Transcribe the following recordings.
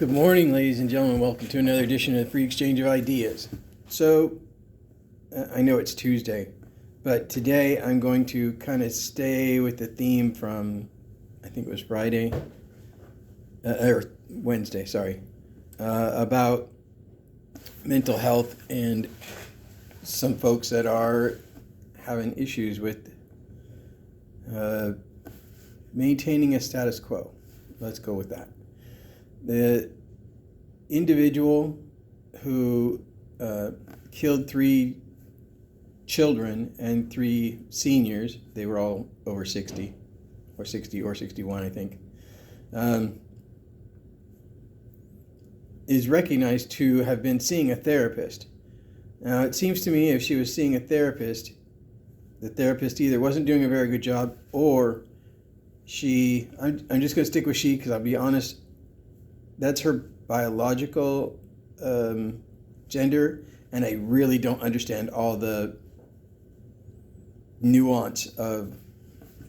Good morning, ladies and gentlemen. Welcome to another edition of the Free Exchange of Ideas. So, I know it's Tuesday, but today I'm going to kind of stay with the theme from, I think it was Friday, or Wednesday, sorry, about mental health and some folks that are having issues with maintaining a status quo. Let's go with that. The individual who killed 3 children and 3 seniors, they were all over 60 or 61, I think, is recognized to have been seeing a therapist. Now, it seems to me if she was seeing a therapist, the therapist either wasn't doing a very good job or I'm just going to stick with she because I'll be honest, that's her biological gender, and I really don't understand all the nuance of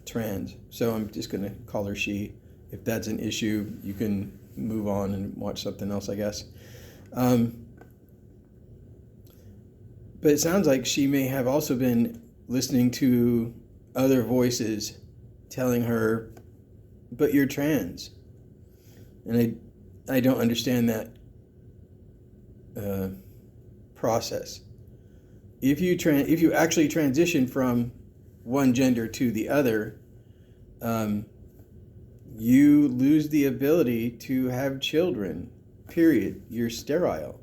trans. So I'm just going to call her she. If that's an issue, you can move on and watch something else, I guess. But it sounds like she may have also been listening to other voices telling her, but you're trans. And I don't understand that process. If you actually transition from one gender to the other, you lose the ability to have children, period. You're sterile,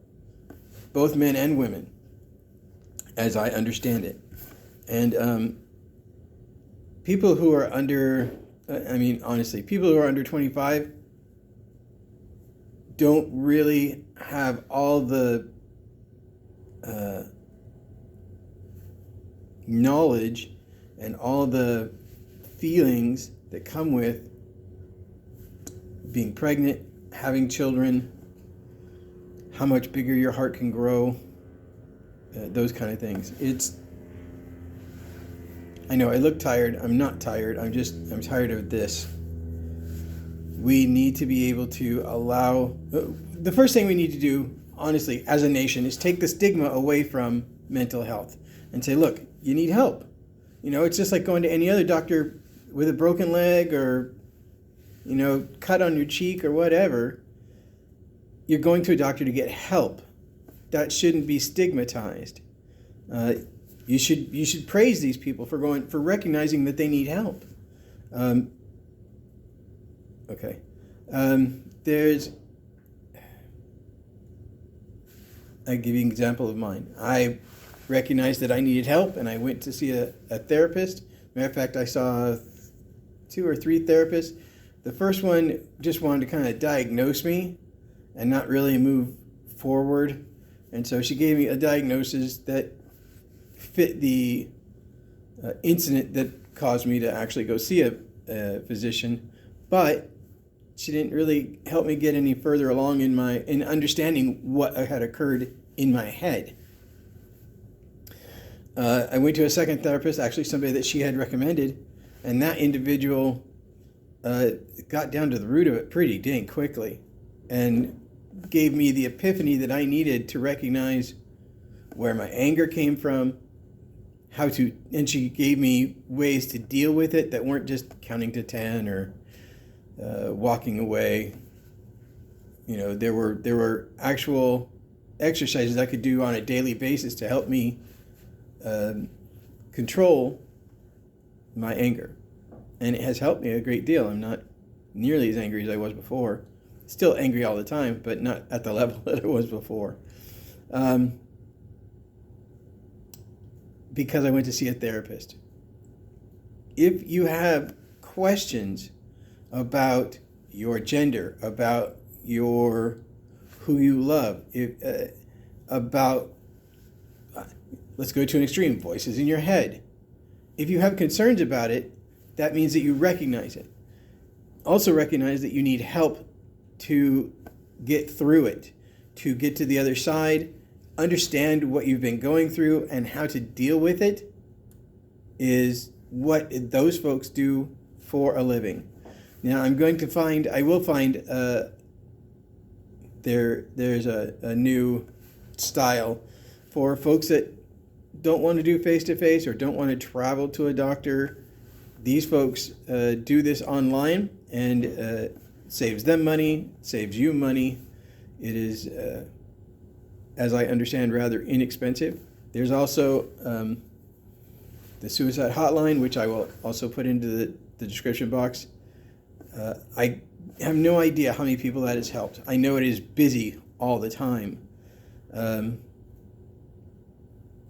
both men and women, as I understand it. And people who are under, honestly, people who are under 25 don't really have all the knowledge and all the feelings that come with being pregnant, having children, how much bigger your heart can grow, those kind of things. I know I look tired. I'm not tired. I'm tired of this. We need to be able to allow, the first thing we need to do, honestly, as a nation, is take the stigma away from mental health and say, look, you need help. It's just like going to any other doctor with a broken leg or, cut on your cheek or whatever. You're going to a doctor to get help. That shouldn't be stigmatized. You should praise these people for recognizing that they need help. Okay. I'll give you an example of mine. I recognized that I needed help, and I went to see a therapist. Matter of fact, I saw 2 or 3 therapists. The first one just wanted to kind of diagnose me and not really move forward. And so she gave me a diagnosis that fit the incident that caused me to actually go see a physician. But she didn't really help me get any further along in understanding what had occurred in my head. I went to a second therapist, actually somebody that she had recommended, and that individual got down to the root of it pretty dang quickly and gave me the epiphany that I needed to recognize where my anger came from, and she gave me ways to deal with it that weren't just counting to 10 or walking away. There were actual exercises I could do on a daily basis to help me control my anger, and it has helped me a great deal. I'm not nearly as angry as I was before. Still angry all the time, but not at the level that I was before. Because I went to see a therapist. If you have questions about your gender, about who you love, about, let's go to an extreme, voices in your head. If you have concerns about it, that means that you recognize it. Also recognize that you need help to get through it, to get to the other side, understand what you've been going through and how to deal with it is what those folks do for a living. Now I will find there's a new style for folks that don't want to do face-to-face or don't want to travel to a doctor. These folks do this online, and saves them money, saves you money. It is, as I understand, rather inexpensive. There's also the suicide hotline, which I will also put into the description box. I have no idea how many people that has helped. I know it is busy all the time.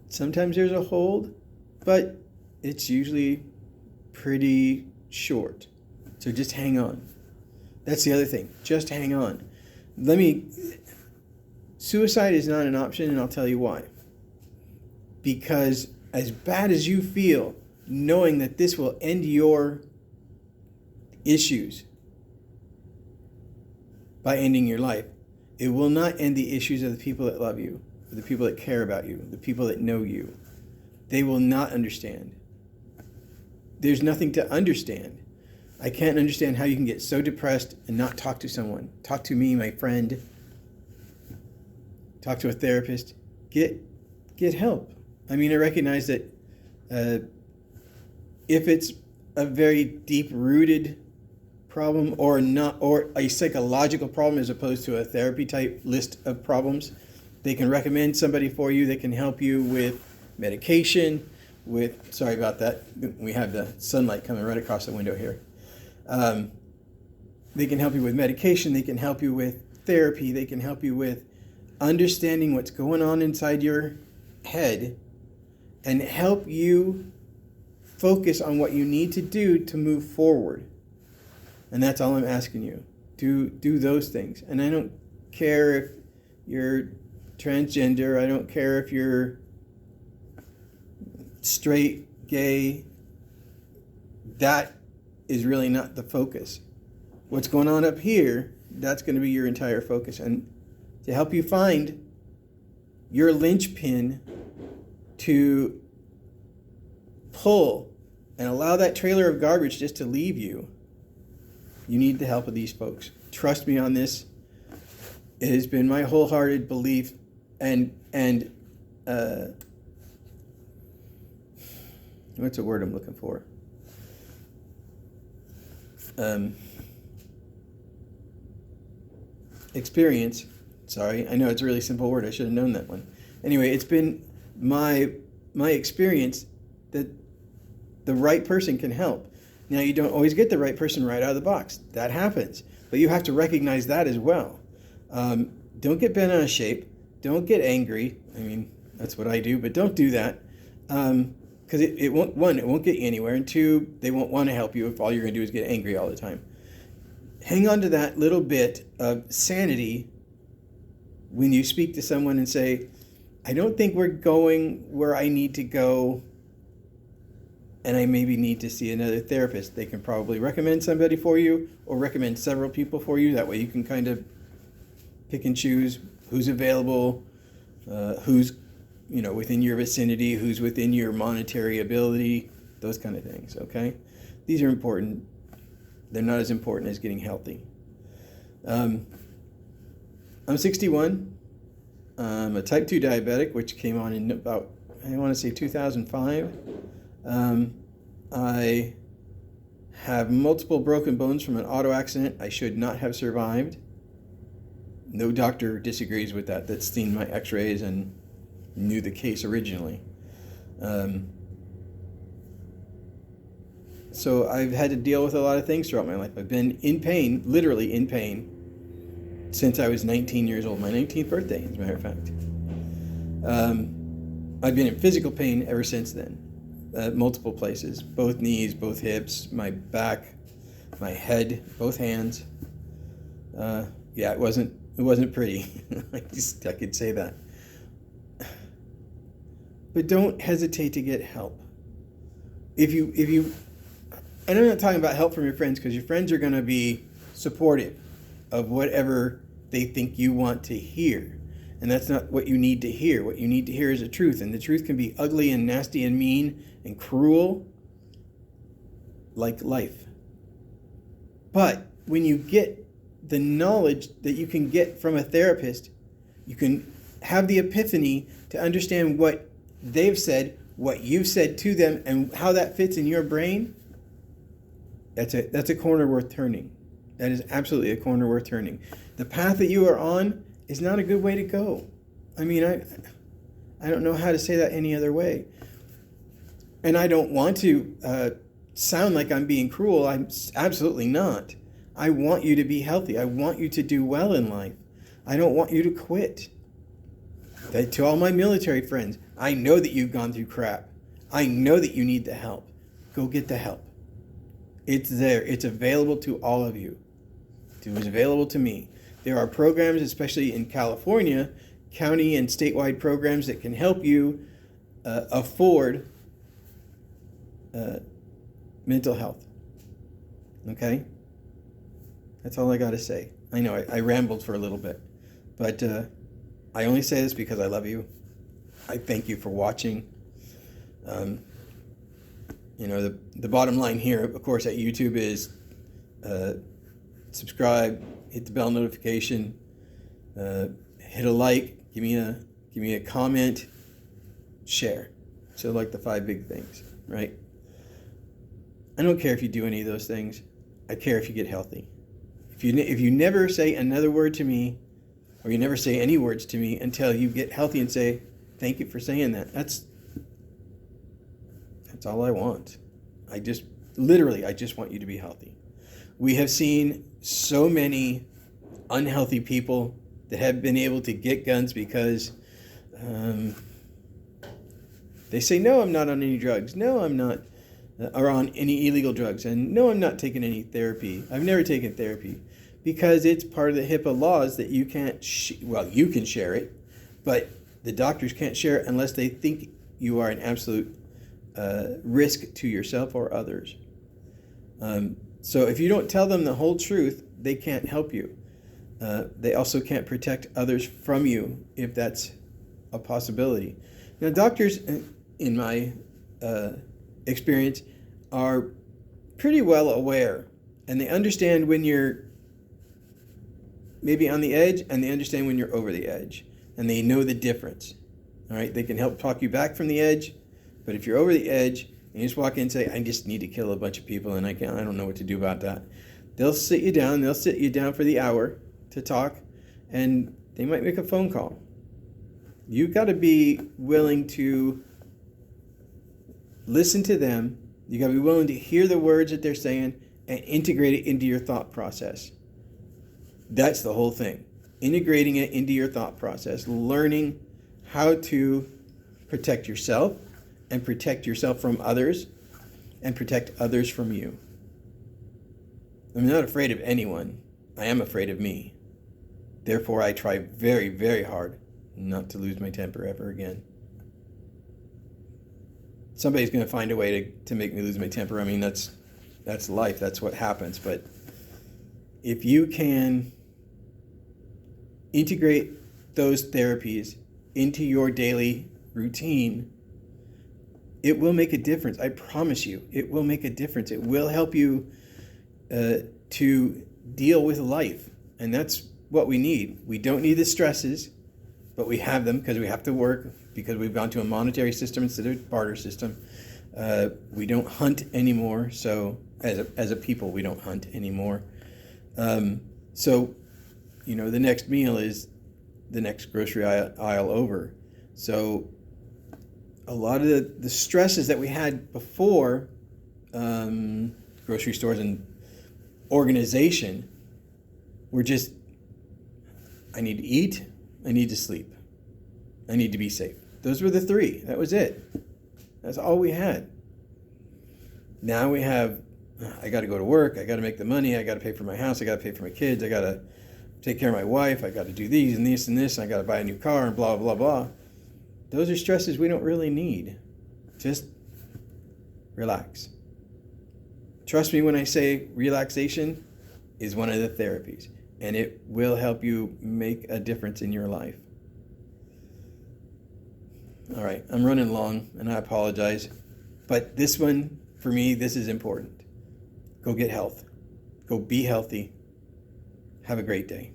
Sometimes there's a hold, but it's usually pretty short. So just hang on. That's the other thing. Just hang on. Suicide is not an option, and I'll tell you why. Because as bad as you feel, knowing that this will end your issues by ending your life, it will not end the issues of the people that love you, the people that care about you, the people that know you. They will not understand. There's nothing to understand. I can't understand how you can get so depressed and not talk to someone. Talk to me, my friend. Talk to a therapist. Get help. I mean, I recognize that if it's a very deep-rooted problem or a psychological problem as opposed to a therapy type list of problems, they can recommend somebody for you that can help you with medication, sorry about that, we have the sunlight coming right across the window here. They can help you with medication, they can help you with therapy, they can help you with understanding what's going on inside your head and help you focus on what you need to do to move forward. And that's all I'm asking you. Do those things. And I don't care if you're transgender, I don't care if you're straight, gay. That is really not the focus. What's going on up here, that's going to be your entire focus. And to help you find your linchpin to pull and allow that trailer of garbage just to leave you, you need the help of these folks. Trust me on this. It has been my wholehearted belief and what's the word I'm looking for? Experience. Sorry, I know it's a really simple word. I should have known that one. Anyway, it's been my experience that the right person can help. Now, you don't always get the right person right out of the box. That happens. But you have to recognize that as well. Don't get bent out of shape. Don't get angry. I mean, that's what I do, but don't do that. Because it won't, one, it won't get you anywhere, and two, they won't want to help you if all you're going to do is get angry all the time. Hang on to that little bit of sanity when you speak to someone and say, I don't think we're going where I need to go, and I maybe need to see another therapist. They can probably recommend somebody for you or recommend several people for you. That way you can kind of pick and choose who's available, who's within your vicinity, who's within your monetary ability, those kind of things, okay? These are important. They're not as important as getting healthy. I'm 61. I'm a type 2 diabetic, which came on in about, I want to say 2005. I have multiple broken bones from an auto accident I should not have survived. No doctor disagrees with that. That's seen my x-rays and knew the case originally. So I've had to deal with a lot of things throughout my life. I've been in pain, literally in pain, since I was 19 years old. My 19th birthday, as a matter of fact. I've been in physical pain ever since then. Multiple places, both knees, both hips, my back, my head, both hands. It wasn't pretty. I could say that. But don't hesitate to get help. If you, and I'm not talking about help from your friends, because your friends are going to be supportive of whatever they think you want to hear. And that's not what you need to hear. What you need to hear is the truth. And the truth can be ugly and nasty and mean and cruel, like life. But when you get the knowledge that you can get from a therapist, you can have the epiphany to understand what they've said, what you've said to them, and how that fits in your brain, that's a corner worth turning. That is absolutely a corner worth turning. The path that you are on is not a good way to go. I mean, I don't know how to say that any other way. And I don't want to sound like I'm being cruel. I'm absolutely not. I want you to be healthy. I want you to do well in life. I don't want you to quit. To all my military friends, I know that you've gone through crap. I know that you need the help. Go get the help. It's there. It's available to all of you. It was available to me. There are programs, especially in California, county and statewide programs that can help you afford mental health. Okay? That's all I got to say. I know I rambled for a little bit, but I only say this because I love you. I thank you for watching. The bottom line here, of course, at YouTube is subscribe, hit the bell notification, hit a like, give me a comment, share. So like the 5 big things, right? I don't care if you do any of those things. I care if you get healthy. If you never say another word to me, or you never say any words to me until you get healthy and say, thank you for saying that. That's all I want. I just want you to be healthy. We have seen so many unhealthy people that have been able to get guns because they say, no, I'm not on any drugs. No, I'm not, or on any illegal drugs. And no, I'm not taking any therapy. I've never taken therapy. Because it's part of the HIPAA laws that you can't, you can share it, but the doctors can't share it unless they think you are an absolute risk to yourself or others. So if you don't tell them the whole truth, they can't help you. They also can't protect others from you if that's a possibility. Now, doctors, in my experience, are pretty well aware, and they understand when you're maybe on the edge, and they understand when you're over the edge, and they know the difference. All right, they can help talk you back from the edge, but if you're over the edge and you just walk in and say, I just need to kill a bunch of people and I don't know what to do about that, they'll sit you down. They'll sit you down for the hour to talk, and they might make a phone call. You've got to be willing to listen to them. You got to be willing to hear the words that they're saying and integrate it into your thought process. That's the whole thing. Integrating it into your thought process, learning how to protect yourself and protect yourself from others and protect others from you. I'm not afraid of anyone. I am afraid of me. Therefore, I try very, very hard not to lose my temper ever again. Somebody's going to find a way to make me lose my temper. I mean, that's life. That's what happens. But if you can integrate those therapies into your daily routine, it will make a difference. I promise you, it will make a difference. It will help you to deal with life. And that's what we need. We don't need the stresses, but we have them because we have to work, because we've gone to a monetary system instead of a barter system. We don't hunt anymore. So as a people, we don't hunt anymore. So the next meal is the next grocery aisle over. So a lot of the stresses that we had before grocery stores and organization were just, I need to eat, I need to sleep, I need to be safe. Those were the 3. That was it. That's all we had. Now we have, I got to go to work, I got to make the money, I got to pay for my house, I got to pay for my kids, I got to take care of my wife, I got to do these and this and this, and I got to buy a new car and blah, blah, blah. Those are stresses we don't really need. Just relax. Trust me when I say relaxation is one of the therapies, and it will help you make a difference in your life. All right, I'm running long, and I apologize. But this one, for me, this is important. Go get health. Go be healthy. Have a great day.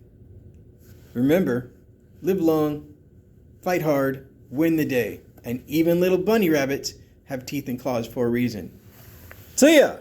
Remember, live long, fight hard, win the day. And even little bunny rabbits have teeth and claws for a reason. See ya!